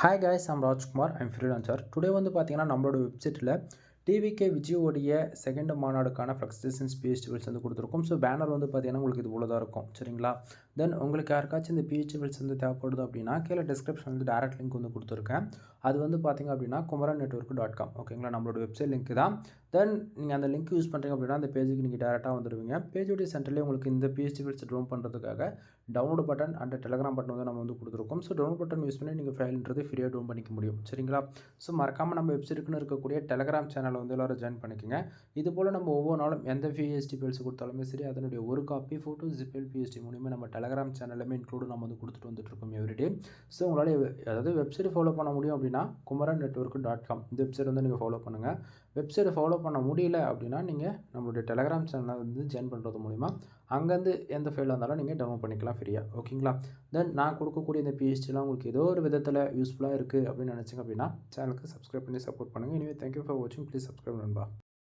Hi guys, I'm Rajkumar. I'm freelancer. Today வந்து பார்த்தீங்கன்னா நம்மளோட வெப்சைட்டில் டிவிகே விஜயோடைய செகண்ட் மாநாடுக்கான ஃப்ளக்ஸேஷன்ஸ் பிஹெச்டிபிள்ஸ் வந்து கொடுத்துருக்கோம். ஸோ பேனர் வந்து பார்த்தீங்கன்னா உங்களுக்கு இது போல தான் இருக்கும். சரிங்களா? தென் உங்களுக்கு யாருக்காச்சும் இந்த பிஹெச்டிபிள்ஸ் வந்து தேவைப்படுது அப்படின்னா கீழே டிஸ்கிரிப்ஷன் வந்து டேரக்ட் லிங்க் வந்து கொடுத்துருக்கேன். அது வந்து பார்த்தீங்க அப்படின்னா kumaran-network.com. ஓகேங்களா? நம்மளோட வெப்சைட் லிங்க் தான். தென் நீங்கள் அந்த லிங்க் யூஸ் பண்ணுறீங்க அப்படின்னா அந்த பேஜுக்கு நீங்கள் டேரெக்டாக வந்துடுவீங்க. பேஜோடைய சென்டர்லேயே உங்களுக்கு இந்த பிஹெச்டிபிள்ஸ் டவுன் பண்ணுறதுக்காக download button and Telegram button வந்து நம்ம வந்து கொடுத்துருக்கோம். ஸோ டவுன்லோட் பட்டன் யூஸ் பண்ணி நீங்கள் ஃபைல்ன்றது ஃப்ரீயாக டவுன் பண்ணிக்க முடியும். சரிங்களா? ஸோ மறக்காமல் நம்ம வெப்சைட்டுக்குன்னு இருக்கக்கூடிய டெலகிராம் சேனலை வந்து எல்லோரும் ஜாயின் பண்ணிக்கோங்க. இது போல் நம்ம ஒவ்வொரு நாளும் எந்த பிஹெச்டிபிள்ஸ் கொடுத்தாலுமே சரி, அதனுடைய ஒரு காப்பி ஃபோட்டோ ஜிபிஎல் பிஹெச்டி மூலியமாக நம்ம டெலகிராம் சேனலுமே இன்க்ளூடு நம்ம வந்து கொடுத்துட்டு வந்துட்டுருக்கோம் எவ்ரிடே. ஸோ உங்களால் அதாவது வெப்சைட் ஃபாலோ பண்ண முடியும் அப்படின்னா kumaran-network.com இந்த வெப்சைட் வந்து நீங்கள் ஃபாலோ பண்ணுங்கள். வெப்சைட்டை ஃபாலோ பண்ண முடியல அப்படின்னா நீங்கள் நம்மளுடைய டெலகிராம் சேனலை வந்து ஜாயின் பண்ணுறது மூலிமா அங்கேருந்து எந்த ஃபைலாக இருந்தாலும் நீங்கள் டவுன்லோட் பண்ணிக்கலாம் ஃப்ரீயாக. ஓகேங்களா? தென் நான் கொடுக்கக்கூடிய இந்த பிஹெச்டிலாம் உங்களுக்கு ஏதோ ஒரு விதத்தில் யூஸ்ஃபுல்லாக இருக்குது அப்படின்னு நினச்சிங்க அப்படின்னா சேனலுக்கு சப்ஸ்கிரைப் பண்ணி சப்போர்ட் பண்ணுங்கள். எனிவே தேங்க்யூ ஃபார் வாட்சிங். ப்ளீஸ் சப்ஸ்கிரைப் நண்பா.